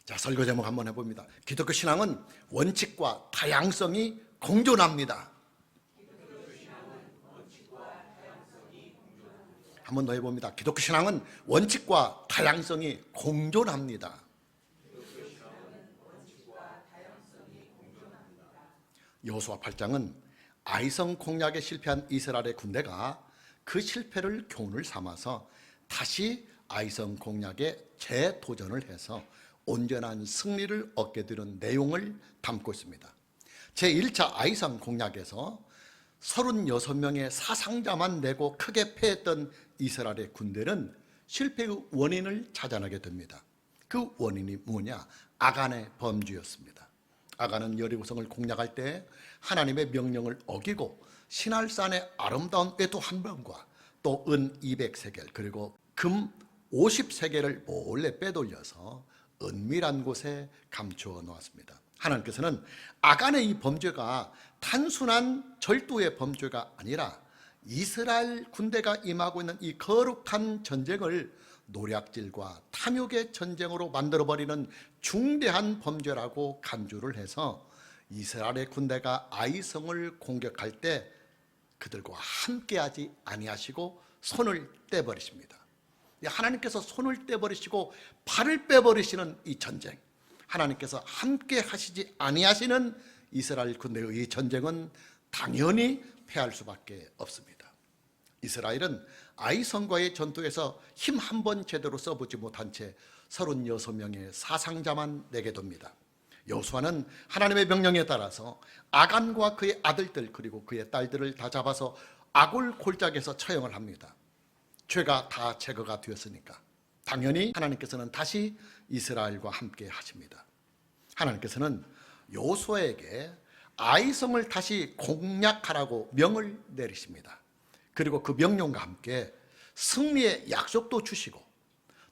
자, 설교 제목 한번 해봅니다. 기독교 신앙은 원칙과 다양성이 공존합니다. 한 번 더 해봅니다. 기독교 신앙은 원칙과 다양성이 공존합니다. 여호수아 8장은 아이성 공략에 실패한 이스라엘의 군대가 그 실패를 교훈을 삼아서 다시 아이성 공략에 재도전을 해서 온전한 승리를 얻게 되는 내용을 담고 있습니다. 제1차 아이성 공략에서 36명의 사상자만 내고 크게 패했던 이스라엘의 군대는 실패의 원인을 찾아내게 됩니다. 그 원인이 뭐냐? 아간의 범죄였습니다. 아간은 여리고성을 공략할 때 하나님의 명령을 어기고 신할산의 아름다운 외투 한 병과 또 은 200세겔 그리고 금 50세겔을 몰래 빼돌려서 은밀한 곳에 감추어 놓았습니다. 하나님께서는 아간의 이 범죄가 단순한 절도의 범죄가 아니라 이스라엘 군대가 임하고 있는 이 거룩한 전쟁을 노략질과 탐욕의 전쟁으로 만들어버리는 중대한 범죄라고 간주를 해서 이스라엘의 군대가 아이성을 공격할 때 그들과 함께하지 아니하시고 손을 떼버리십니다. 하나님께서 손을 떼버리시고 발을 빼버리시는 이 전쟁, 하나님께서 함께 하시지 아니하시는 이스라엘 군대의 이 전쟁은 당연히 패할 수밖에 없습니다. 이스라엘은 아이성과의 전투에서 힘 한 번 제대로 써보지 못한 채 36명의 사상자만 내게 됩니다. 여호수아는 하나님의 명령에 따라서 아간과 그의 아들들 그리고 그의 딸들을 다 잡아서 아골 골짜기에서 처형을 합니다. 죄가 다 제거가 되었으니까 당연히 하나님께서는 다시 이스라엘과 함께 하십니다. 하나님께서는 여호수아에게 아이성을 다시 공략하라고 명을 내리십니다. 그리고 그 명령과 함께 승리의 약속도 주시고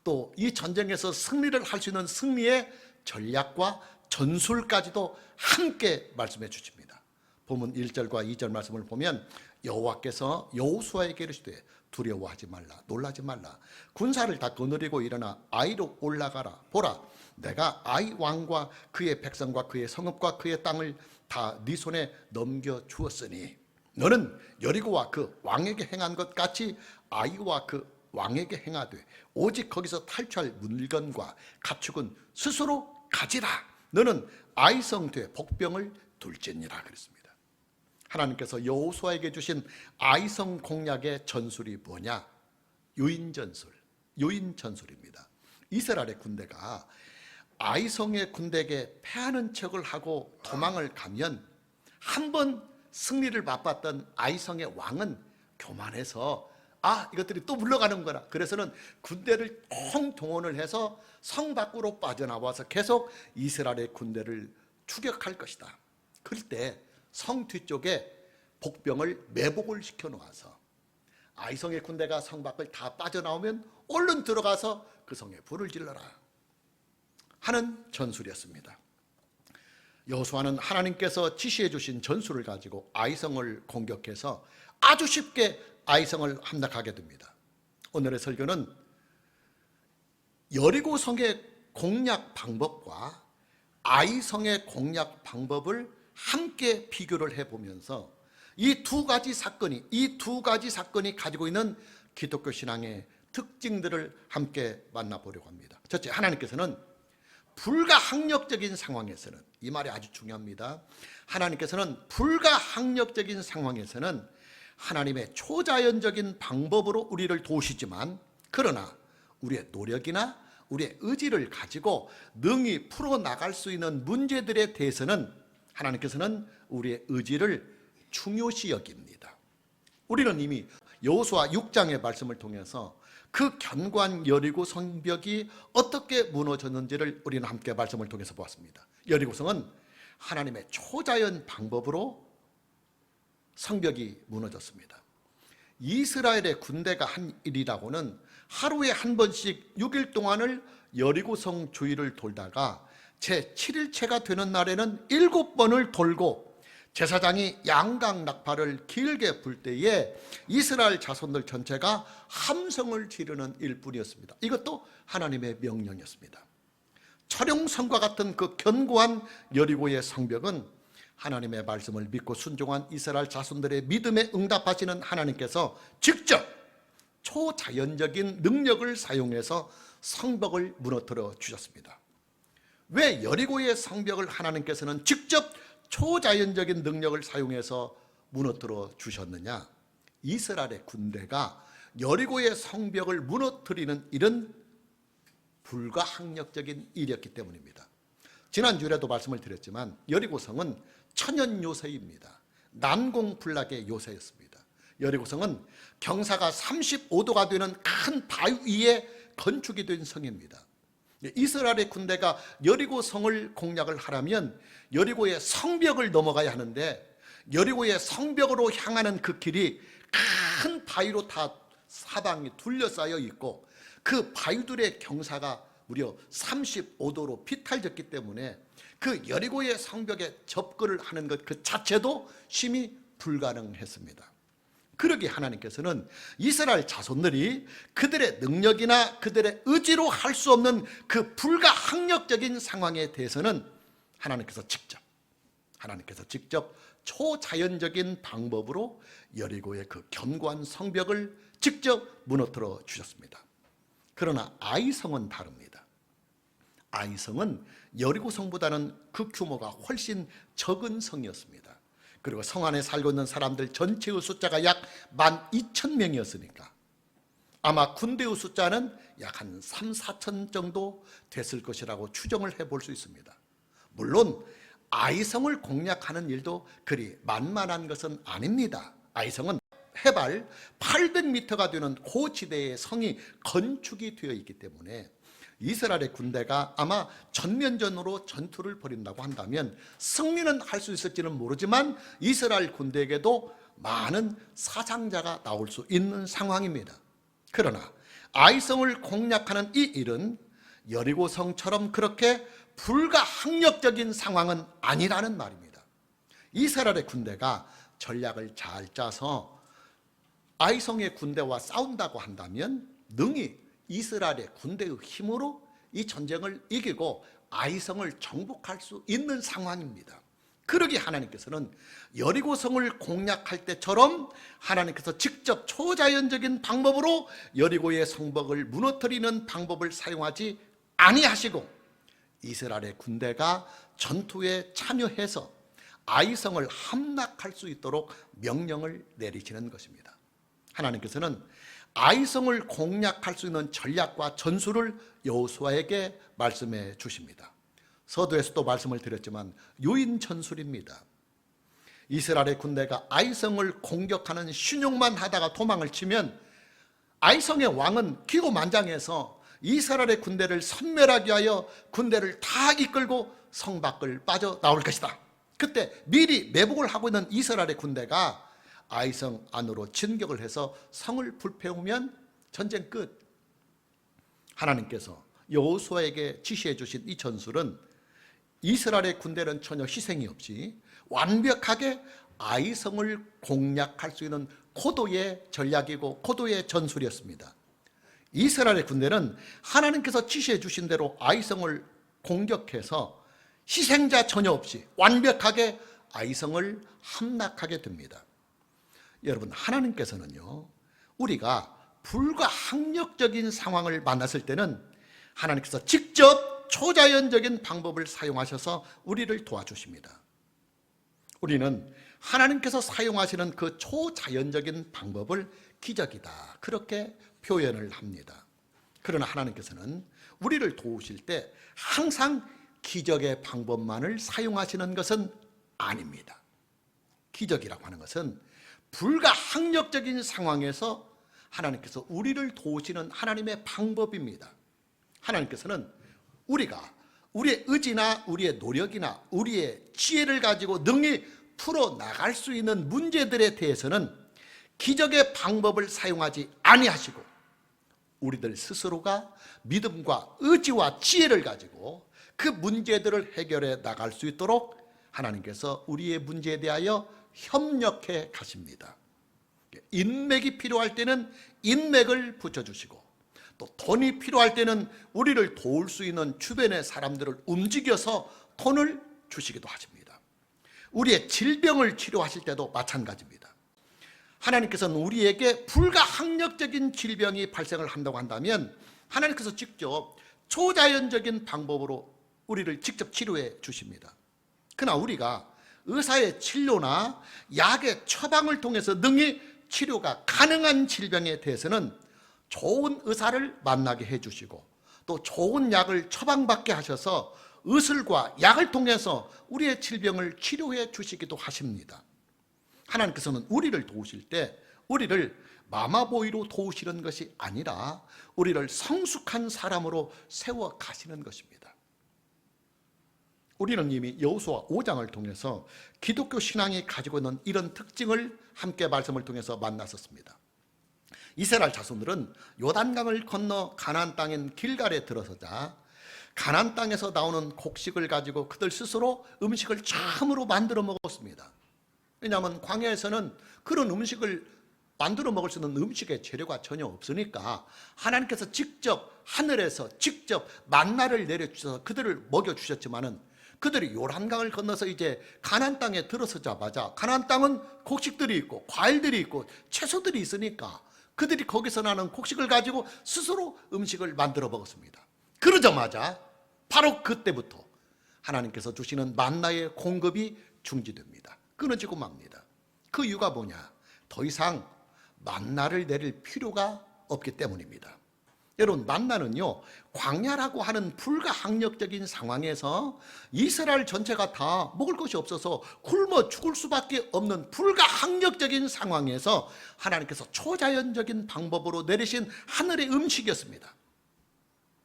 또 이 전쟁에서 승리를 할 수 있는 승리의 전략과 전술까지도 함께 말씀해 주십니다. 본문 1절과 2절 말씀을 보면 여호와께서 여호수아에게 이르시되 두려워하지 말라, 놀라지 말라. 군사를 다 거느리고 일어나 아이로 올라가라. 보라, 내가 아이 왕과 그의 백성과 그의 성읍과 그의 땅을 다 네 손에 넘겨 주었으니 너는 여리고와 그 왕에게 행한 것 같이 아이와 그 왕에게 행하되 오직 거기서 탈취할 물건과 가축은 스스로 가지라. 너는 아이성 뒤에 복병을 둘지니라 그랬습니다. 하나님께서 여호수아에게 주신 아이성 공략의 전술이 뭐냐? 요인전술입니다. 이스라엘의 군대가 아이성의 군대에게 패하는 척을 하고 도망을 가면 한 번 승리를 맛봤던 아이성의 왕은 교만해서 이것들이 또 물러가는 거라. 그래서는 군대를 총동원을 해서 성 밖으로 빠져나와서 계속 이스라엘의 군대를 추격할 것이다. 그럴 때 성 뒤쪽에 복병을 매복을 시켜 놓아서 아이성의 군대가 성 밖을 다 빠져나오면 얼른 들어가서 그 성에 불을 질러라 하는 전술이었습니다. 여호수아는 하나님께서 지시해 주신 전술을 가지고 아이성을 공격해서 아주 쉽게 아이성을 함락하게 됩니다. 오늘의 설교는 여리고 성의 공략 방법과 아이성의 공략 방법을 함께 비교를 해보면서 이 두 가지 사건이 가지고 있는 기독교 신앙의 특징들을 함께 만나보려고 합니다. 첫째, 하나님께서는 불가항력적인 상황에서는, 이 말이 아주 중요합니다. 하나님께서는 불가항력적인 상황에서는 하나님의 초자연적인 방법으로 우리를 도우시지만, 그러나 우리의 노력이나 우리의 의지를 가지고 능히 풀어나갈 수 있는 문제들에 대해서는 하나님께서는 우리의 의지를 중요시 여깁니다. 우리는 이미 여호수아 6장의 말씀을 통해서 그 견고한 여리고 성벽이 어떻게 무너졌는지를 우리는 함께 말씀을 통해서 보았습니다. 여리고성은 하나님의 초자연 방법으로 성벽이 무너졌습니다. 이스라엘의 군대가 한 일이라고는 하루에 한 번씩 6일 동안을 여리고성 주위를 돌다가 제7일째가 되는 날에는 7번을 돌고 제사장이 양각 나팔을 길게 불 때에 이스라엘 자손들 전체가 함성을 지르는 일뿐이었습니다. 이것도 하나님의 명령이었습니다. 철용성과 같은 그 견고한 여리고의 성벽은 하나님의 말씀을 믿고 순종한 이스라엘 자손들의 믿음에 응답하시는 하나님께서 직접 초자연적인 능력을 사용해서 성벽을 무너뜨려 주셨습니다. 왜 여리고의 성벽을 하나님께서는 직접 초자연적인 능력을 사용해서 무너뜨려 주셨느냐? 이스라엘의 군대가 여리고의 성벽을 무너뜨리는 일은 불가항력적인 일이었기 때문입니다. 지난주에도 말씀을 드렸지만 여리고성은 천연 요새입니다. 난공불락의 요새였습니다. 여리고성은 경사가 35도가 되는 큰 바위 위에 건축이 된 성입니다. 이스라엘의 군대가 여리고성을 공략을 하려면 여리고의 성벽을 넘어가야 하는데 여리고의 성벽으로 향하는 그 길이 큰 바위로 다 사방이 둘러싸여 있고 그 바위들의 경사가 무려 35도로 비탈졌기 때문에 그 여리고의 성벽에 접근을 하는 것 그 자체도 심히 불가능했습니다. 그러기에 하나님께서는 이스라엘 자손들이 그들의 능력이나 그들의 의지로 할 수 없는 그 불가항력적인 상황에 대해서는 하나님께서 직접 초자연적인 방법으로 여리고의 그 견고한 성벽을 직접 무너뜨려 주셨습니다. 그러나 아이성은 다릅니다. 아이성은 여리고성보다는 그 규모가 훨씬 적은 성이었습니다. 그리고 성 안에 살고 있는 사람들 전체의 숫자가 약 12,000명이었으니까 아마 군대의 숫자는 약 한 3, 4천 정도 됐을 것이라고 추정을 해볼 수 있습니다. 물론 아이성을 공략하는 일도 그리 만만한 것은 아닙니다. 아이성은 해발 800m가 되는 고지대의 성이 건축이 되어 있기 때문에 이스라엘의 군대가 아마 전면전으로 전투를 벌인다고 한다면 승리는 할 수 있을지는 모르지만 이스라엘 군대에게도 많은 사상자가 나올 수 있는 상황입니다. 그러나 아이성을 공략하는 이 일은 여리고성처럼 그렇게 불가항력적인 상황은 아니라는 말입니다. 이스라엘의 군대가 전략을 잘 짜서 아이성의 군대와 싸운다고 한다면 능히 이스라엘의 군대의 힘으로 이 전쟁을 이기고 아이성을 정복할 수 있는 상황입니다. 그러기에 하나님께서는 여리고성을 공략할 때처럼 하나님께서 직접 초자연적인 방법으로 여리고의 성벽을 무너뜨리는 방법을 사용하지 아니하시고 이스라엘의 군대가 전투에 참여해서 아이성을 함락할 수 있도록 명령을 내리시는 것입니다. 하나님께서는 아이성을 공략할 수 있는 전략과 전술을 여호수아에게 말씀해 주십니다. 서두에서도 말씀을 드렸지만 유인 전술입니다. 이스라엘의 군대가 아이성을 공격하는 신용만 하다가 도망을 치면 아이성의 왕은 기고만장해서 이스라엘의 군대를 섬멸하기 위하여 군대를 다 이끌고 성 밖을 빠져나올 것이다. 그때 미리 매복을 하고 있는 이스라엘의 군대가 아이성 안으로 진격을 해서 성을 불태우면 전쟁 끝. 하나님께서 여호수아에게 지시해 주신 이 전술은 이스라엘의 군대는 전혀 희생이 없이 완벽하게 아이성을 공략할 수 있는 고도의 전략이고 고도의 전술이었습니다. 이스라엘의 군대는 하나님께서 지시해 주신 대로 아이성을 공격해서 희생자 전혀 없이 완벽하게 아이성을 함락하게 됩니다. 여러분, 하나님께서는요, 우리가 불가항력적인 상황을 만났을 때는 하나님께서 직접 초자연적인 방법을 사용하셔서 우리를 도와주십니다. 우리는 하나님께서 사용하시는 그 초자연적인 방법을 기적이다, 그렇게 표현을 합니다. 그러나 하나님께서는 우리를 도우실 때 항상 기적의 방법만을 사용하시는 것은 아닙니다. 기적이라고 하는 것은 불가항력적인 상황에서 하나님께서 우리를 도우시는 하나님의 방법입니다. 하나님께서는 우리가 우리의 의지나 우리의 노력이나 우리의 지혜를 가지고 능히 풀어나갈 수 있는 문제들에 대해서는 기적의 방법을 사용하지 아니하시고 우리들 스스로가 믿음과 의지와 지혜를 가지고 그 문제들을 해결해 나갈 수 있도록 하나님께서 우리의 문제에 대하여 협력해 가십니다. 인맥이 필요할 때는 인맥을 붙여주시고 또 돈이 필요할 때는 우리를 도울 수 있는 주변의 사람들을 움직여서 돈을 주시기도 하십니다. 우리의 질병을 치료하실 때도 마찬가지입니다. 하나님께서는 우리에게 불가항력적인 질병이 발생을 한다고 한다면 하나님께서 직접 초자연적인 방법으로 우리를 직접 치료해 주십니다. 그러나 우리가 의사의 진료나 약의 처방을 통해서 능히 치료가 가능한 질병에 대해서는 좋은 의사를 만나게 해주시고 또 좋은 약을 처방받게 하셔서 의술과 약을 통해서 우리의 질병을 치료해 주시기도 하십니다. 하나님께서는 우리를 도우실 때 우리를 마마보이로 도우시는 것이 아니라 우리를 성숙한 사람으로 세워 가시는 것입니다. 우리는 이미 여호수아 5장을 통해서 기독교 신앙이 가지고 있는 이런 특징을 함께 말씀을 통해서 만났었습니다. 이스라엘 자손들은 요단강을 건너 가나안 땅인 길갈에 들어서자 가나안 땅에서 나오는 곡식을 가지고 그들 스스로 음식을 참으로 만들어 먹었습니다. 왜냐하면 광야에서는 그런 음식을 만들어 먹을 수 있는 음식의 재료가 전혀 없으니까 하나님께서 직접 하늘에서 직접 만나를 내려주셔서 그들을 먹여주셨지만은 그들이 요단강을 건너서 이제 가나안 땅에 들어서자마자 가나안 땅은 곡식들이 있고 과일들이 있고 채소들이 있으니까 그들이 거기서 나는 곡식을 가지고 스스로 음식을 만들어 먹었습니다. 그러자마자 바로 그때부터 하나님께서 주시는 만나의 공급이 중지됩니다. 끊어지고 맙니다. 그 이유가 뭐냐? 더 이상 만나를 내릴 필요가 없기 때문입니다. 여러분, 만나는요 광야라고 하는 불가항력적인 상황에서 이스라엘 전체가 다 먹을 것이 없어서 굶어 죽을 수밖에 없는 불가항력적인 상황에서 하나님께서 초자연적인 방법으로 내리신 하늘의 음식이었습니다.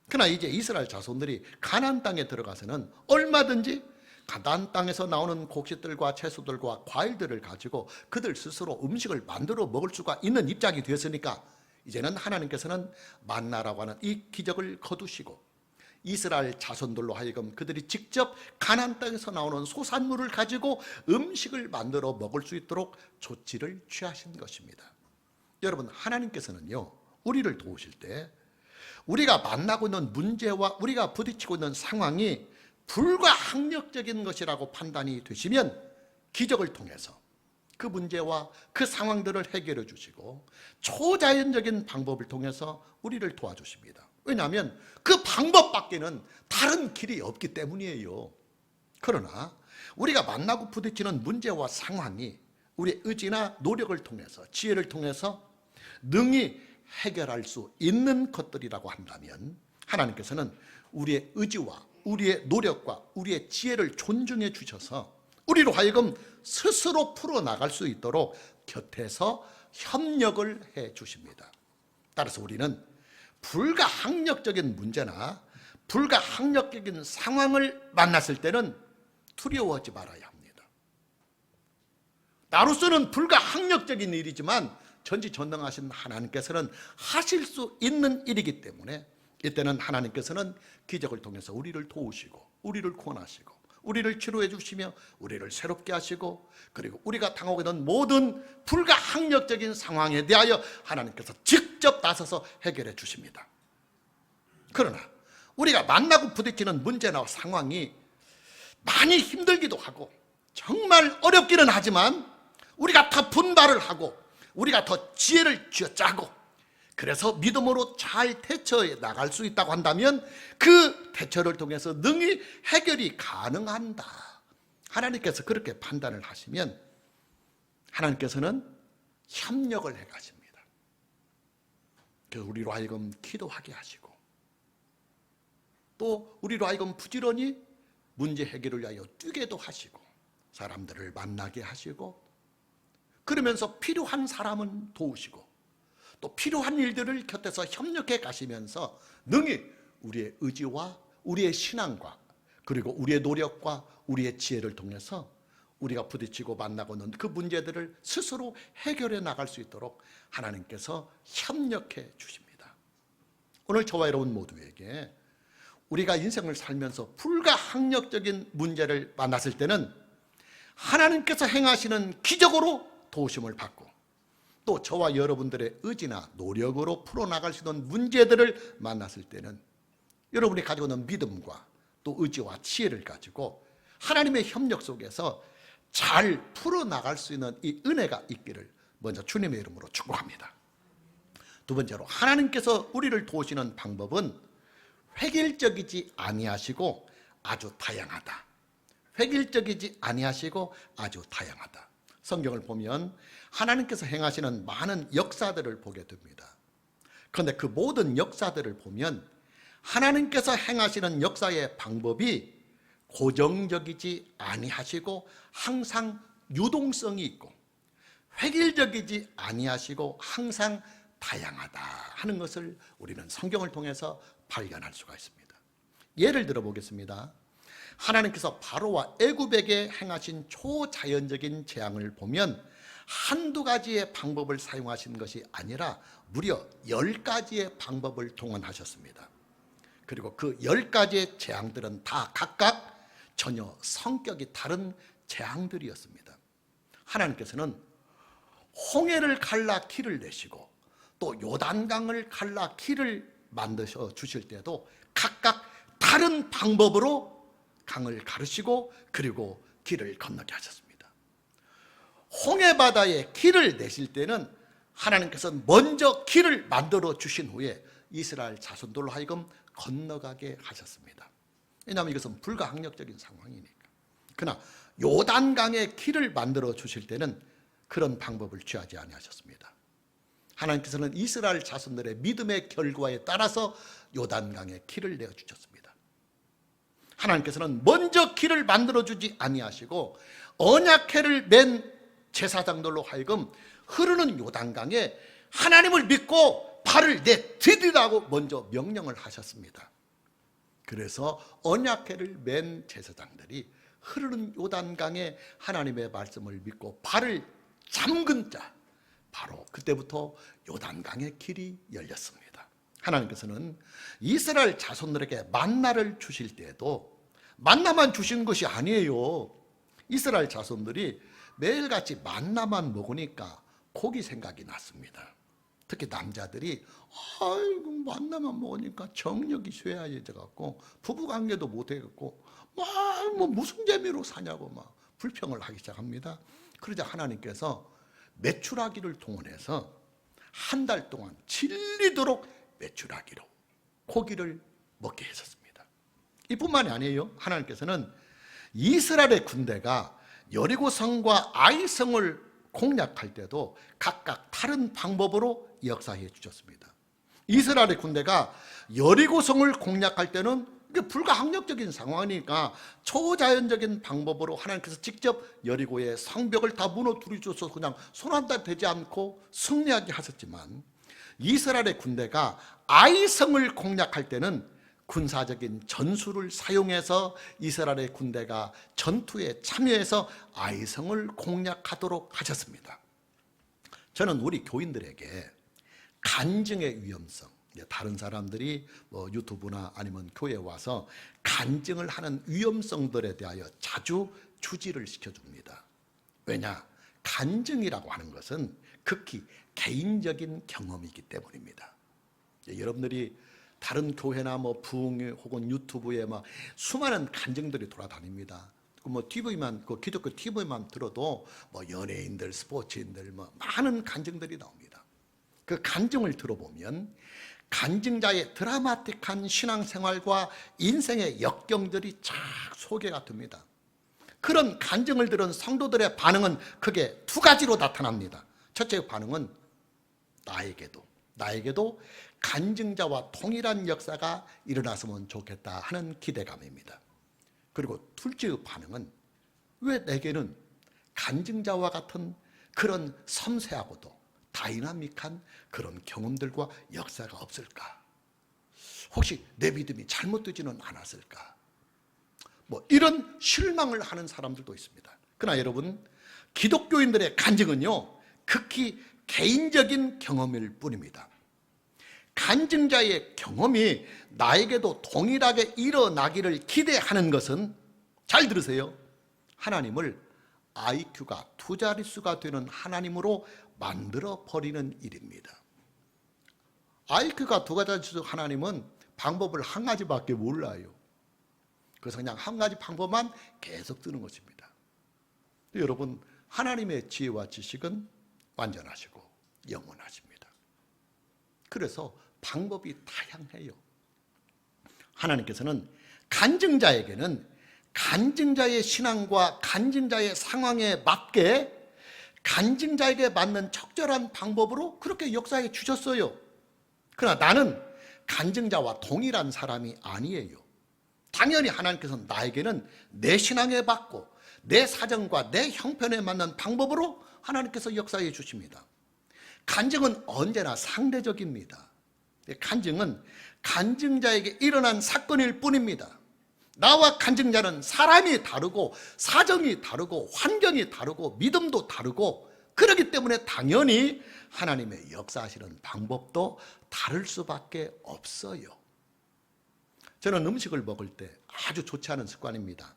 그러나 이제 이스라엘 자손들이 가나안 땅에 들어가서는 얼마든지 가나안 땅에서 나오는 곡식들과 채소들과 과일들을 가지고 그들 스스로 음식을 만들어 먹을 수가 있는 입장이 되었으니까 이제는 하나님께서는 만나라고 하는 이 기적을 거두시고 이스라엘 자손들로 하여금 그들이 직접 가나안 땅에서 나오는 소산물을 가지고 음식을 만들어 먹을 수 있도록 조치를 취하신 것입니다. 여러분, 하나님께서는요 우리를 도우실 때 우리가 만나고 있는 문제와 우리가 부딪히고 있는 상황이 불가항력적인 것이라고 판단이 되시면 기적을 통해서 그 문제와 그 상황들을 해결해 주시고 초자연적인 방법을 통해서 우리를 도와주십니다. 왜냐하면 그 방법밖에는 다른 길이 없기 때문이에요. 그러나 우리가 만나고 부딪히는 문제와 상황이 우리의 의지나 노력을 통해서 지혜를 통해서 능히 해결할 수 있는 것들이라고 한다면 하나님께서는 우리의 의지와 우리의 노력과 우리의 지혜를 존중해 주셔서 우리로 하여금 스스로 풀어나갈 수 있도록 곁에서 협력을 해 주십니다. 따라서 우리는 불가항력적인 문제나 불가항력적인 상황을 만났을 때는 두려워하지 말아야 합니다. 나로서는 불가항력적인 일이지만 전지전능하신 하나님께서는 하실 수 있는 일이기 때문에 이때는 하나님께서는 기적을 통해서 우리를 도우시고 우리를 구원하시고 우리를 치료해 주시며 우리를 새롭게 하시고 그리고 우리가 당하고 있는 모든 불가항력적인 상황에 대하여 하나님께서 직접 나서서 해결해 주십니다. 그러나 우리가 만나고 부딪히는 문제나 상황이 많이 힘들기도 하고 정말 어렵기는 하지만 우리가 더 분발을 하고 우리가 더 지혜를 쥐어짜고 그래서 믿음으로 잘 대처해 나갈 수 있다고 한다면 그 대처를 통해서 능히 해결이 가능한다. 하나님께서 그렇게 판단을 하시면 하나님께서는 협력을 해 가십니다. 그래서 우리로 하여금 기도하게 하시고 또 우리로 하여금 부지런히 문제 해결을 위하여 뛰게도 하시고 사람들을 만나게 하시고 그러면서 필요한 사람은 도우시고 또 필요한 일들을 곁에서 협력해 가시면서 능히 우리의 의지와 우리의 신앙과 그리고 우리의 노력과 우리의 지혜를 통해서 우리가 부딪히고 만나고 있는 그 문제들을 스스로 해결해 나갈 수 있도록 하나님께서 협력해 주십니다. 오늘 저와 여러분 모두에게 우리가 인생을 살면서 불가항력적인 문제를 만났을 때는 하나님께서 행하시는 기적으로 도우심을 받고 또 저와 여러분들의 의지나 노력으로 풀어나갈 수 있는 문제들을 만났을 때는 여러분이 가지고 있는 믿음과 또 의지와 지혜를 가지고 하나님의 협력 속에서 잘 풀어나갈 수 있는 이 은혜가 있기를 먼저 주님의 이름으로 축복합니다. 두 번째로, 하나님께서 우리를 도우시는 방법은 획일적이지 아니하시고 아주 다양하다. 획일적이지 아니하시고 아주 다양하다. 성경을 보면 하나님께서 행하시는 많은 역사들을 보게 됩니다. 그런데 그 모든 역사들을 보면 하나님께서 행하시는 역사의 방법이 고정적이지 아니하시고 항상 유동성이 있고 획일적이지 아니하시고 항상 다양하다 하는 것을 우리는 성경을 통해서 발견할 수가 있습니다. 예를 들어 보겠습니다. 하나님께서 바로와 애굽에게 행하신 초자연적인 재앙을 보면 한두 가지의 방법을 사용하신 것이 아니라 무려 10가지의 방법을 동원하셨습니다. 그리고 그 10가지의 재앙들은 다 각각 전혀 성격이 다른 재앙들이었습니다. 하나님께서는 홍해를 갈라 길을 내시고 또 요단강을 갈라 길을 만드셔 주실 때도 각각 다른 방법으로 강을 가르시고 그리고 길을 건너게 하셨습니다. 홍해바다에 길을 내실 때는 하나님께서는 먼저 길을 만들어 주신 후에 이스라엘 자손들로 하여금 건너가게 하셨습니다. 왜냐하면 이것은 불가항력적인 상황이니까. 그러나 요단강에 길을 만들어 주실 때는 그런 방법을 취하지 아니하셨습니다. 하나님께서는 이스라엘 자손들의 믿음의 결과에 따라서 요단강에 길을 내어 주셨습니다. 하나님께서는 먼저 길을 만들어 주지 아니하시고 언약궤를 맨 제사장들로 하여금 흐르는 요단강에 하나님을 믿고 발을 내디디라고 먼저 명령을 하셨습니다. 그래서 언약궤를 맨 제사장들이 흐르는 요단강에 하나님의 말씀을 믿고 발을 잠근 자, 바로 그때부터 요단강의 길이 열렸습니다. 하나님께서는 이스라엘 자손들에게 만나를 주실 때에도 만나만 주신 것이 아니에요. 이스라엘 자손들이 매일같이 만나만 먹으니까 고기 생각이 났습니다. 특히 남자들이 아이고 만나만 먹으니까 정력이 쇠해져 갖고 부부관계도 못 해갖고 뭐 무슨 재미로 사냐고 막 불평을 하기 시작합니다. 그러자 하나님께서 메추라기를 동원해서 한 달 동안 질리도록 메추라기로 고기를 먹게 했었습니다. 이뿐만이 아니에요. 하나님께서는 이스라엘의 군대가 여리고성과 아이성을 공략할 때도 각각 다른 방법으로 역사해 주셨습니다. 이스라엘의 군대가 여리고성을 공략할 때는 이게 불가항력적인 상황이니까 초자연적인 방법으로 하나님께서 직접 여리고의 성벽을 다 무너뜨리셔서 그냥 손 한 달 되지 않고 승리하게 하셨지만, 이스라엘의 군대가 아이성을 공략할 때는 군사적인 전술을 사용해서 이스라엘의 군대가 전투에 참여해서 아이성을 공략하도록 하셨습니다. 저는 우리 교인들에게 간증의 위험성, 다른 사람들이 뭐 유튜브나 아니면 교회에 와서 간증을 하는 위험성들에 대하여 자주 주지를 시켜줍니다. 왜냐? 간증이라고 하는 것은 극히 개인적인 경험이기 때문입니다. 여러분들이 다른 교회나 뭐 부흥회 혹은 유튜브에 막 수많은 간증들이 돌아다닙니다. 뭐 TV만, 그 기독교 TV만 들어도 뭐 연예인들, 스포츠인들 뭐 많은 간증들이 나옵니다. 그 간증을 들어보면 간증자의 드라마틱한 신앙생활과 인생의 역경들이 쫙 소개가 됩니다. 그런 간증을 들은 성도들의 반응은 크게 두 가지로 나타납니다. 첫째 반응은 나에게도 간증자와 동일한 역사가 일어났으면 좋겠다 하는 기대감입니다. 그리고 둘째의 반응은 왜 내게는 간증자와 같은 그런 섬세하고도 다이나믹한 그런 경험들과 역사가 없을까? 혹시 내 믿음이 잘못되지는 않았을까? 뭐 이런 실망을 하는 사람들도 있습니다. 그러나 여러분, 기독교인들의 간증은요 극히 개인적인 경험일 뿐입니다. 간증자의 경험이 나에게도 동일하게 일어나기를 기대하는 것은, 잘 들으세요, 하나님을 IQ가 두 자릿수가 되는 하나님으로 만들어 버리는 일입니다. IQ가 두 자릿수 하나님은 방법을 한 가지밖에 몰라요. 그래서 그냥 한 가지 방법만 계속 쓰는 것입니다. 여러분, 하나님의 지혜와 지식은 완전하시고 영원하십니다. 그래서 방법이 다양해요. 하나님께서는 간증자에게는 간증자의 신앙과 간증자의 상황에 맞게 간증자에게 맞는 적절한 방법으로 그렇게 역사해 주셨어요. 그러나 나는 간증자와 동일한 사람이 아니에요. 당연히 하나님께서는 나에게는 내 신앙에 맞고 내 사정과 내 형편에 맞는 방법으로 하나님께서 역사해 주십니다. 간증은 언제나 상대적입니다. 간증은 간증자에게 일어난 사건일 뿐입니다. 나와 간증자는 사람이 다르고 사정이 다르고 환경이 다르고 믿음도 다르고 그렇기 때문에 당연히 하나님의 역사하시는 방법도 다를 수밖에 없어요. 저는 음식을 먹을 때 아주 좋지 않은 습관입니다.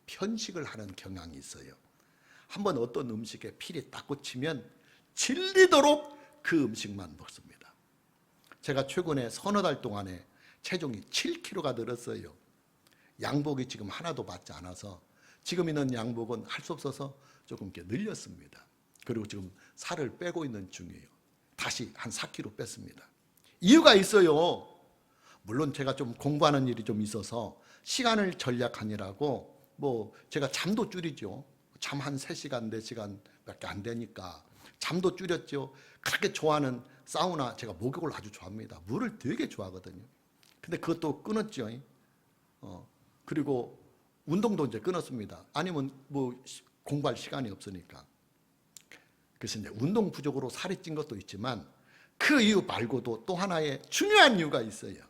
편식을 하는 경향이 있어요. 한번 어떤 음식에 필이 딱 꽂히면 질리도록 그 음식만 먹습니다. 제가 최근에 서너 달 동안에 체중이 7kg가 늘었어요. 양복이 지금 하나도 맞지 않아서 지금 있는 양복은 할 수 없어서 조금 이렇게 늘렸습니다. 그리고 지금 살을 빼고 있는 중이에요. 다시 한 4kg 뺐습니다. 이유가 있어요. 물론 제가 좀 공부하는 일이 좀 있어서 시간을 전략하느라고 제가 잠도 줄이죠. 잠 한 3시간, 4시간밖에 안 되니까 잠도 줄였죠. 그렇게 좋아하는 사우나, 제가 목욕을 아주 좋아합니다. 물을 되게 좋아하거든요. 근데 그것도 끊었죠. 그리고 운동도 이제 끊었습니다. 아니면 공부할 시간이 없으니까. 그래서 이제 운동 부족으로 살이 찐 것도 있지만 그 이유 말고도 또 하나의 중요한 이유가 있어요.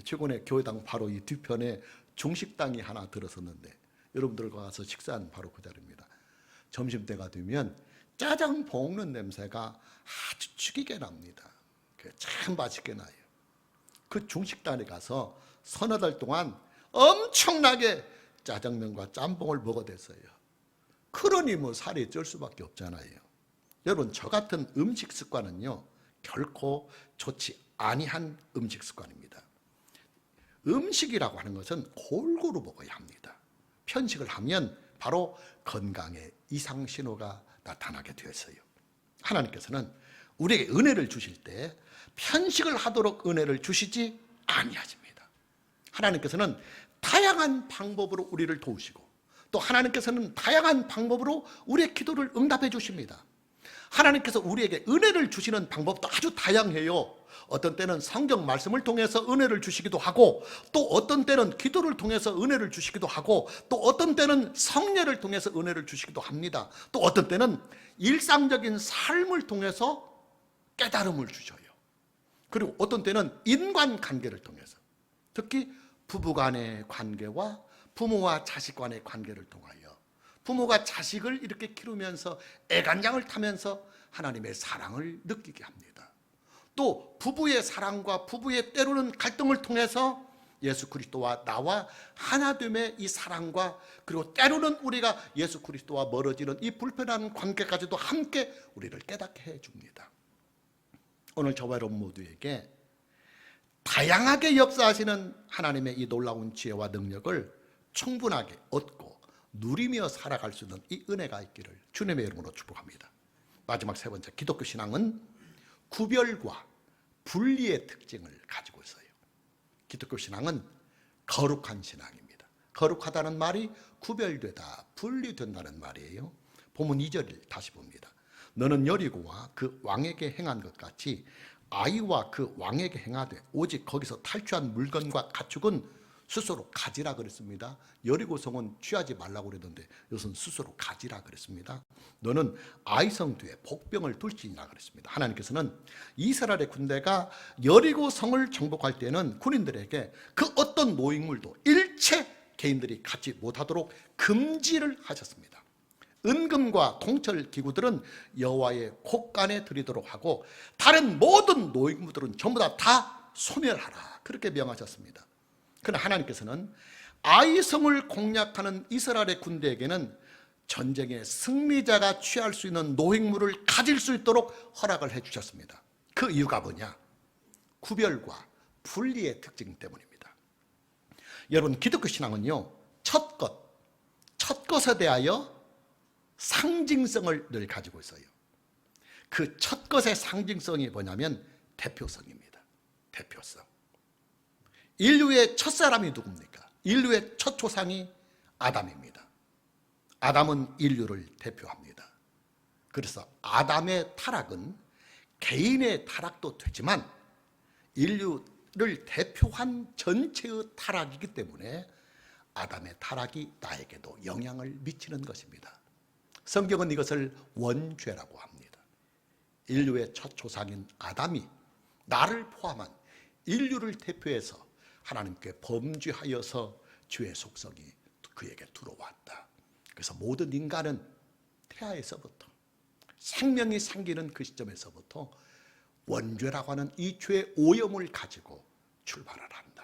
최근에 교회당 바로 이 뒤편에 중식당이 하나 들어섰는데 여러분들과 가서 식사한 바로 그 자리입니다. 점심때가 되면 짜장 볶는 냄새가 아주 죽이게 납니다. 참 맛있게 나요. 그 중식당에 가서 서너 달 동안 엄청나게 짜장면과 짬뽕을 먹어댔어요. 그러니 살이 찔 수밖에 없잖아요. 여러분, 저 같은 음식 습관은요 결코 좋지 아니한 음식 습관입니다. 음식이라고 하는 것은 골고루 먹어야 합니다. 편식을 하면 바로 건강에 이상 신호가 나타나게 되었어요. 하나님께서는 우리에게 은혜를 주실 때 편식을 하도록 은혜를 주시지 아니하십니다. 하나님께서는 다양한 방법으로 우리를 도우시고 또 하나님께서는 다양한 방법으로 우리의 기도를 응답해 주십니다. 하나님께서 우리에게 은혜를 주시는 방법도 아주 다양해요. 어떤 때는 성경 말씀을 통해서 은혜를 주시기도 하고 또 어떤 때는 기도를 통해서 은혜를 주시기도 하고 또 어떤 때는 성례를 통해서 은혜를 주시기도 합니다. 또 어떤 때는 일상적인 삶을 통해서 깨달음을 주셔요. 그리고 어떤 때는 인간관계를 통해서, 특히 부부간의 관계와 부모와 자식 간의 관계를 통하여 부모가 자식을 이렇게 기르면서 애간장을 타면서 하나님의 사랑을 느끼게 합니다. 또 부부의 사랑과 부부의 때로는 갈등을 통해서 예수 그리스도와 나와 하나됨의 이 사랑과 그리고 때로는 우리가 예수 그리스도와 멀어지는 이 불편한 관계까지도 함께 우리를 깨닫게 해줍니다. 오늘 저와 여러분 모두에게 다양하게 역사하시는 하나님의 이 놀라운 지혜와 능력을 충분하게 얻고 누리며 살아갈 수 있는 이 은혜가 있기를 주님의 이름으로 축복합니다. 마지막 세 번째, 기독교 신앙은 구별과 분리의 특징을 가지고 있어요. 기독교 신앙은 거룩한 신앙입니다. 거룩하다는 말이 구별되다, 분리된다는 말이에요. 본문 2절을 다시 봅니다. 너는 여리고와 그 왕에게 행한 것 같이 아이와 그 왕에게 행하되 오직 거기서 탈취한 물건과 가축은 스스로 가지라 그랬습니다. 여리고성은 취하지 말라고 그랬는데 이것은 스스로 가지라 그랬습니다. 너는 아이성 뒤에 복병을 둘지니라 그랬습니다. 하나님께서는 이스라엘의 군대가 여리고성을 정복할 때는 군인들에게 그 어떤 노획물도 일체 개인들이 갖지 못하도록 금지를 하셨습니다. 은금과 동철 기구들은 여호와의 곳간에 드리도록 하고 다른 모든 노획물들은 전부 다 소멸하라, 그렇게 명하셨습니다. 그러나 하나님께서는 아이성을 공략하는 이스라엘의 군대에게는 전쟁의 승리자가 취할 수 있는 노획물을 가질 수 있도록 허락을 해주셨습니다. 그 이유가 뭐냐? 구별과 분리의 특징 때문입니다. 여러분, 기독교 신앙은요, 첫 것에 대하여 상징성을 늘 가지고 있어요. 그 첫 것의 상징성이 뭐냐면 대표성입니다. 대표성. 인류의 첫 사람이 누굽니까? 인류의 첫 조상이 아담입니다. 아담은 인류를 대표합니다. 그래서 아담의 타락은 개인의 타락도 되지만 인류를 대표한 전체의 타락이기 때문에 아담의 타락이 나에게도 영향을 미치는 것입니다. 성경은 이것을 원죄라고 합니다. 인류의 첫 조상인 아담이 나를 포함한 인류를 대표해서 하나님께 범죄하여서 죄의 속성이 그에게 들어왔다. 그래서 모든 인간은 태아에서부터 생명이 생기는 그 시점에서부터 원죄라고 하는 이 죄의 오염을 가지고 출발을 한다.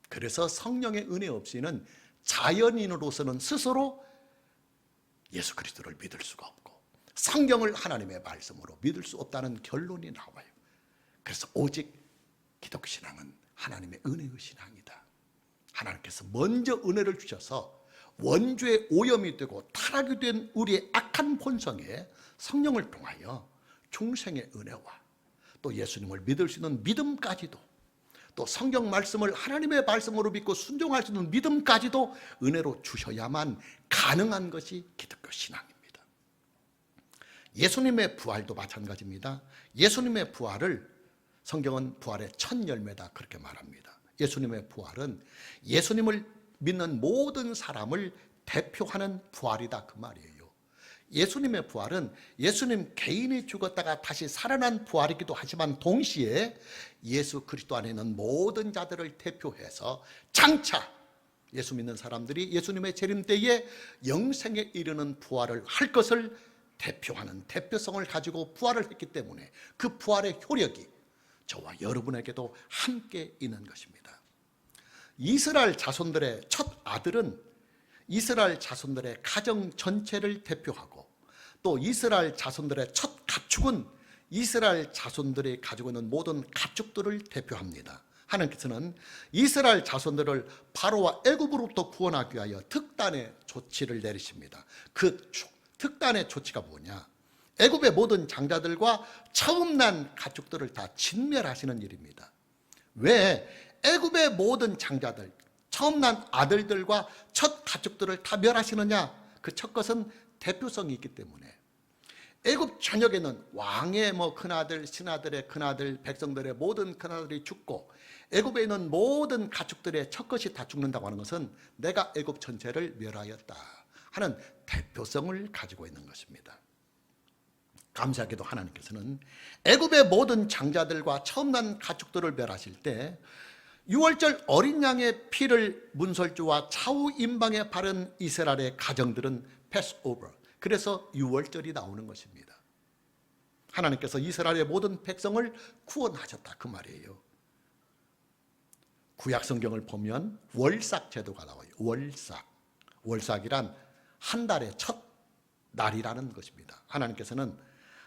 그래서 성령의 은혜 없이는 자연인으로서는 스스로 예수 그리스도를 믿을 수가 없고 성경을 하나님의 말씀으로 믿을 수 없다는 결론이 나와요. 그래서 오직 기독교 신앙은 하나님의 은혜의 신앙이다. 하나님께서 먼저 은혜를 주셔서 원죄의 오염이 되고 타락이 된 우리의 악한 본성에 성령을 통하여 중생의 은혜와 또 예수님을 믿을 수 있는 믿음까지도, 또 성경 말씀을 하나님의 말씀으로 믿고 순종할 수 있는 믿음까지도 은혜로 주셔야만 가능한 것이 기독교 신앙입니다. 예수님의 부활도 마찬가지입니다. 예수님의 부활을 성경은 부활의 첫 열매다 그렇게 말합니다. 예수님의 부활은 예수님을 믿는 모든 사람을 대표하는 부활이다 그 말이에요. 예수님의 부활은 예수님 개인이 죽었다가 다시 살아난 부활이기도 하지만 동시에 예수 그리스도 안에 있는 모든 자들을 대표해서 장차 예수 믿는 사람들이 예수님의 재림 때에 영생에 이르는 부활을 할 것을 대표하는 대표성을 가지고 부활을 했기 때문에 그 부활의 효력이 저와 여러분에게도 함께 있는 것입니다. 이스라엘 자손들의 첫 아들은 이스라엘 자손들의 가정 전체를 대표하고 또 이스라엘 자손들의 첫 가축은 이스라엘 자손들이 가지고 있는 모든 가축들을 대표합니다. 하나님께서는 이스라엘 자손들을 바로와 애굽으로부터 구원하기 위하여 특단의 조치를 내리십니다. 그 특단의 조치가 뭐냐? 애굽의 모든 장자들과 처음 난 가축들을 다 진멸하시는 일입니다. 왜 애굽의 모든 장자들, 처음 난 아들들과 첫 가축들을 다 멸하시느냐? 그 첫 것은 대표성이 있기 때문에 애굽 전역에는 왕의 큰아들, 신하들의 큰아들, 백성들의 모든 큰아들이 죽고 애굽에 있는 모든 가축들의 첫 것이 다 죽는다고 하는 것은 내가 애굽 전체를 멸하였다 하는 대표성을 가지고 있는 것입니다. 감사하게도 하나님께서는 애굽의 모든 장자들과 처음 난 가축들을 멸하실 때 6월절 어린 양의 피를 문설주와 차후 임방에 바른 이스라엘의 가정들은 패스오버, 그래서 6월절이 나오는 것입니다. 하나님께서 이스라엘의 모든 백성을 구원하셨다 그 말이에요. 구약 성경을 보면 월삭 제도가 나와요. 월삭이란 한 달의 첫 날이라는 것입니다. 하나님께서는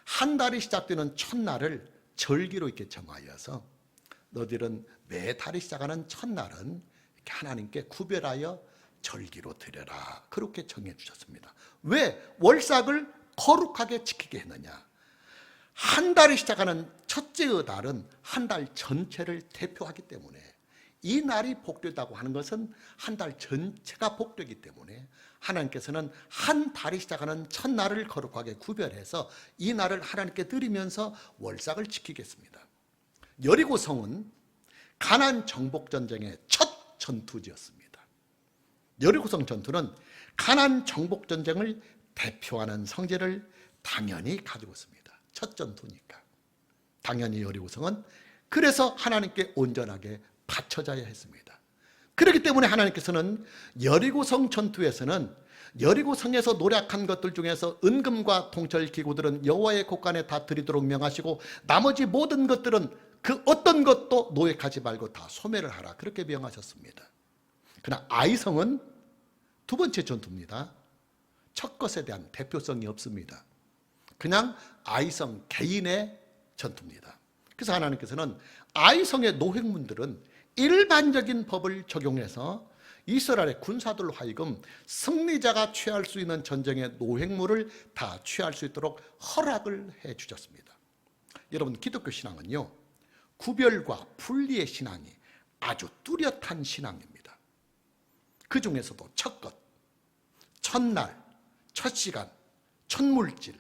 한 달이 시작되는 첫날을 절기로 이렇게 정하여서 너희들은 매 달이 시작하는 첫날은 이렇게 하나님께 구별하여 절기로 드려라 그렇게 정해 주셨습니다. 왜 월삭을 거룩하게 지키게 했느냐? 한 달이 시작하는 첫째의 달은 한 달 전체를 대표하기 때문에 이 날이 복되다고 하는 것은 한 달 전체가 복되기 때문에 하나님께서는 한 달이 시작하는 첫날을 거룩하게 구별해서 이 날을 하나님께 드리면서 월삭을 지키겠습니다. 여리고성은 가나안 정복 전쟁의 첫 전투지였습니다. 여리고성 전투는 가나안 정복 전쟁을 대표하는 성질을 당연히 가지고 있습니다. 첫 전투니까. 당연히 여리고성은 그래서 하나님께 온전하게 바쳐져야 했습니다. 그렇기 때문에 하나님께서는 여리고성 전투에서는 여리고성에서 노력한 것들 중에서 은금과 통철 기구들은 여호와의 곳간에 다 드리도록 명하시고 나머지 모든 것들은 그 어떤 것도 노획하지 말고 다 소멸을 하라 그렇게 명하셨습니다. 그러나 아이성은 두 번째 전투입니다. 첫 것에 대한 대표성이 없습니다. 그냥 아이성 개인의 전투입니다. 그래서 하나님께서는 아이성의 노획문들은 일반적인 법을 적용해서 이스라엘의 군사들로 하여금 승리자가 취할 수 있는 전쟁의 노획물을 다 취할 수 있도록 허락을 해 주셨습니다. 여러분, 기독교 신앙은요, 구별과 분리의 신앙이 아주 뚜렷한 신앙입니다. 그 중에서도 첫 것, 첫날, 첫 시간, 첫 물질,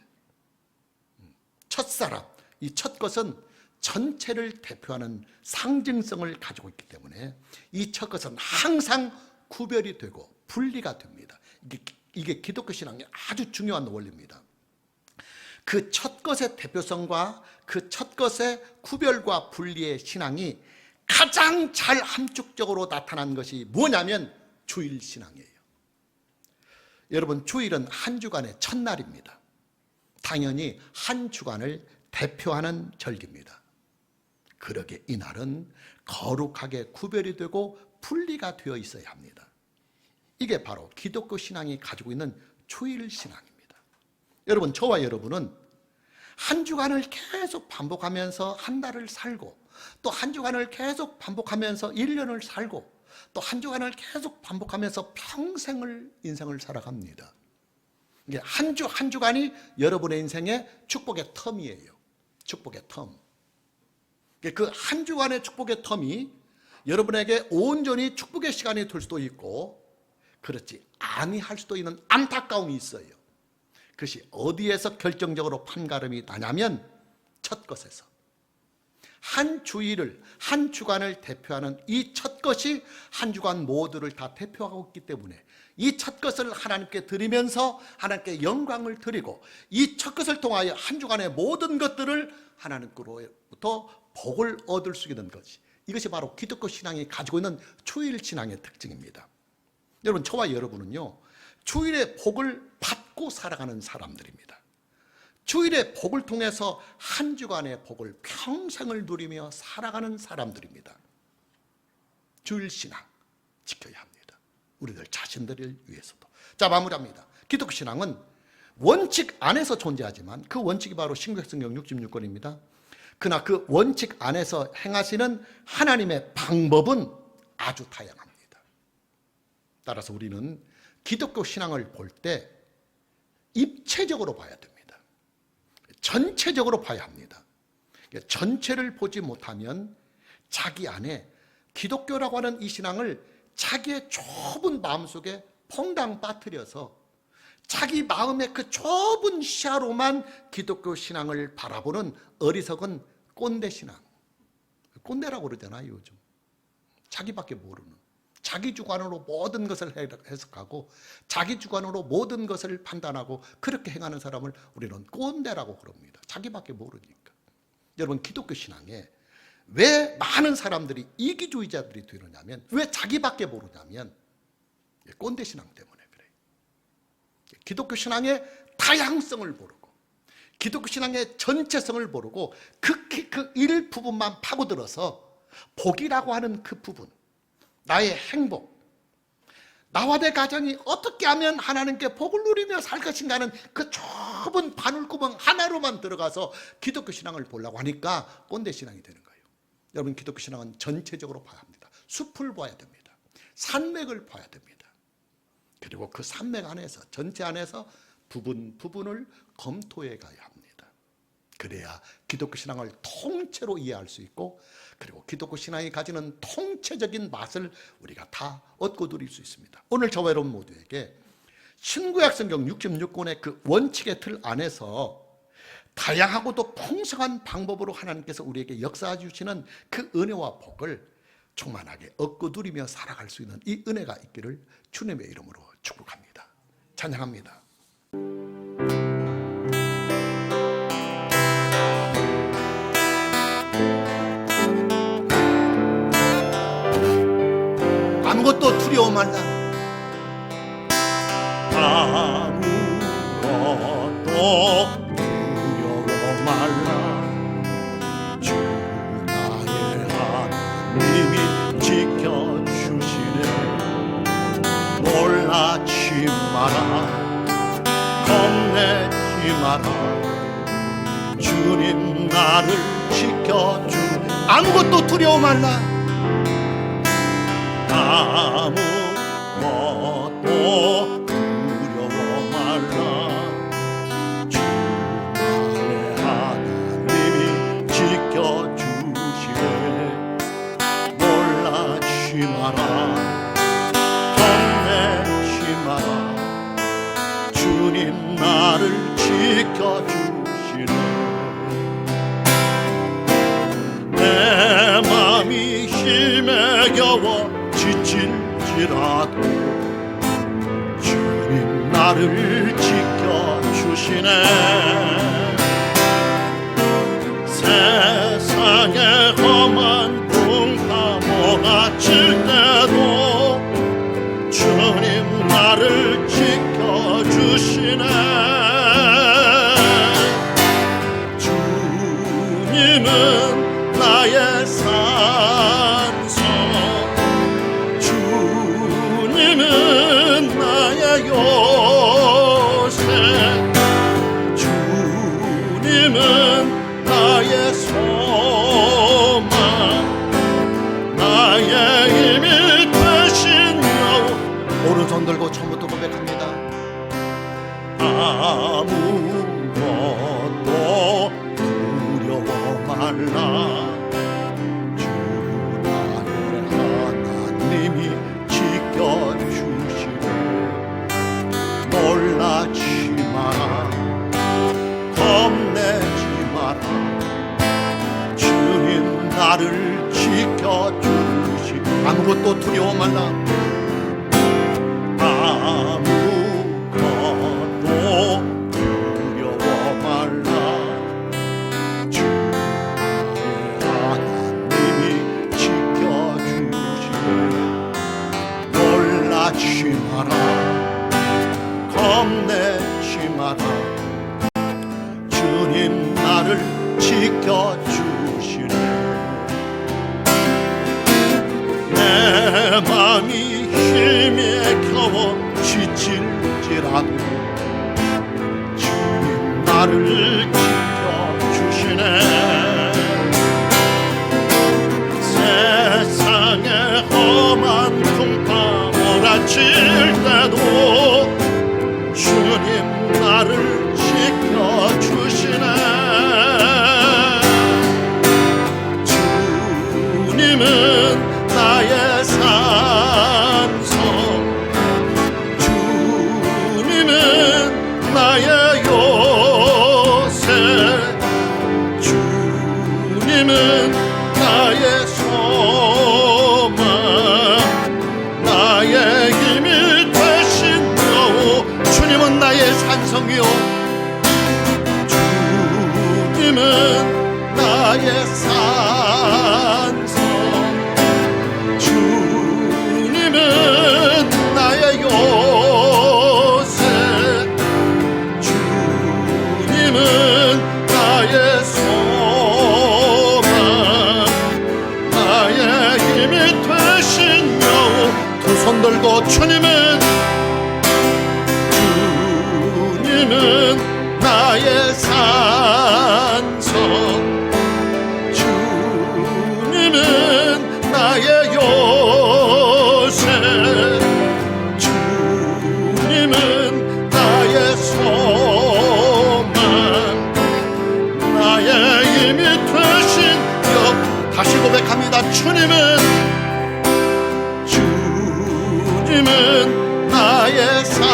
첫사람, 이 첫 것은 전체를 대표하는 상징성을 가지고 있기 때문에 이 첫 것은 항상 구별이 되고 분리가 됩니다. 이게 기독교 신앙의 아주 중요한 원리입니다. 그 첫 것의 대표성과 그 첫 것의 구별과 분리의 신앙이 가장 잘 함축적으로 나타난 것이 뭐냐면 주일 신앙이에요. 여러분, 주일은 한 주간의 첫날입니다. 당연히 한 주간을 대표하는 절기입니다. 그러기에 이날은 거룩하게 구별이 되고 분리가 되어 있어야 합니다. 이게 바로 기독교 신앙이 가지고 있는 주일 신앙입니다. 여러분, 저와 여러분은 한 주간을 계속 반복하면서 한 달을 살고, 또 한 주간을 계속 반복하면서 1년을 살고, 또 한 주간을 계속 반복하면서 평생을 인생을 살아갑니다. 이게 한 주간이 여러분의 인생의 축복의 텀이에요. 축복의 텀. 그 한 주간의 축복의 텀이 여러분에게 온전히 축복의 시간이 될 수도 있고 그렇지 아니할 수도 있는 안타까움이 있어요. 그것이 어디에서 결정적으로 판가름이 나냐면 첫 것에서. 한 주일을, 한 주간을 대표하는 이 첫 것이 한 주간 모두를 다 대표하고 있기 때문에 이 첫 것을 하나님께 드리면서 하나님께 영광을 드리고 이 첫 것을 통하여 한 주간의 모든 것들을 하나님께로부터 복을 얻을 수 있는 것이, 이것이 바로 기독교 신앙이 가지고 있는 주일 신앙의 특징입니다. 여러분, 저와 여러분은요, 주일의 복을 받고 살아가는 사람들입니다. 주일의 복을 통해서 한 주간의 복을 평생을 누리며 살아가는 사람들입니다. 주일 신앙 지켜야 합니다. 우리들 자신들을 위해서도. 자, 마무리합니다. 기독교 신앙은 원칙 안에서 존재하지만 그 원칙이 바로 신구약성경 66권입니다. 그러나 그 원칙 안에서 행하시는 하나님의 방법은 아주 다양합니다. 따라서 우리는 기독교 신앙을 볼 때 입체적으로 봐야 됩니다. 전체적으로 봐야 합니다. 전체를 보지 못하면 자기 안에 기독교라고 하는 이 신앙을 자기의 좁은 마음속에 퐁당 빠뜨려서 자기 마음의 그 좁은 시야로만 기독교 신앙을 바라보는 어리석은 꼰대 신앙. 꼰대라고 그러잖아요, 요즘. 자기밖에 모르는. 자기 주관으로 모든 것을 해석하고 자기 주관으로 모든 것을 판단하고 그렇게 행하는 사람을 우리는 꼰대라고 그럽니다. 자기밖에 모르니까. 여러분, 기독교 신앙에 왜 많은 사람들이 이기주의자들이 되느냐면, 왜 자기밖에 모르냐면 꼰대 신앙 때문에 그래요. 기독교 신앙의 다양성을 모르고 기독교 신앙의 전체성을 모르고 극히 그 일부분만 파고들어서 복이라고 하는 그 부분, 나의 행복, 나와 내 가정이 어떻게 하면 하나님께 복을 누리며 살 것인가 하는 그 좁은 바늘구멍 하나로만 들어가서 기독교 신앙을 보려고 하니까 꼰대 신앙이 되는 거예요. 여러분, 기독교 신앙은 전체적으로 봐야 합니다. 숲을 봐야 됩니다. 산맥을 봐야 됩니다. 그리고 그 산맥 안에서, 전체 안에서 부분을 검토해 가야 합니다. 그래야 기독교 신앙을 통째로 이해할 수 있고, 그리고 기독교 신앙이 가지는 통체적인 맛을 우리가 다 얻고 누릴 수 있습니다. 오늘 저와 여러분 모두에게 신구약성경 66권의 그 원칙의 틀 안에서 다양하고도 풍성한 방법으로 하나님께서 우리에게 역사해 주시는 그 은혜와 복을 충만하게 얻고 누리며 살아갈 수 있는 이 은혜가 있기를 주님의 이름으로 축복합니다. 찬양합니다. 아무것도 두려워 말라. 아무것도 두려워 말라. 주 나의 하나님이 지켜주시네. 놀라지 마라. 겁내지 마라. 주님 나를 지켜주. 아무것도 두려워 말라. 아무것도 두려워 말라. 주 나의 하나님이 지켜주시네. 놀라지 마라. 겁내지 마라. 주님 나를 지켜주시네. 내 맘이 힘에 겨워 지칠지라도 주님 나를 지켜주시네. 세상에 험한 풍파 몰아칠 때도 주님 나를 지켜주시네. 주님은 나의 산성, 주님은 나의 요새, 주님은 나의 소망, 나의 힘이 되신 여호. 오른손 들고 처음부터 고백합니다. 아무것도 두려워 말라. 주 나의 하나님이 지켜주시네. 놀라지 마라. 겁내지 마라. 주님 나를 지켜주시. 아무것도 두려워 말라. 아무것도 두려워 말라. 주 하나님이 지켜주시네. 놀라지 마라. 겁내지 마라. 주님 나를 지켜주시네. 내 맘이 힘에 겨워 지칠지라도 주님 나를 지켜주시네. 세상에 험한 풍파 몰아칠 때도 주님 나를 지켜주시네. 주님은 나의 산성, 주님은 나의 요새, 주님은 나의 소망, 나의 힘이 되신 여호. 주님은 나의 산성이요, 주님은 나의 산성, 주님은 나의 요새, 주님은 나의 소망, 나의 힘이 되신 여호. 두 손 들고 주님은 나의 산성, 주님은 나의 요새, 주님은 나의 소망, 나의 힘이 되신 여. 다시 고백합니다. 주님은 나의 산성,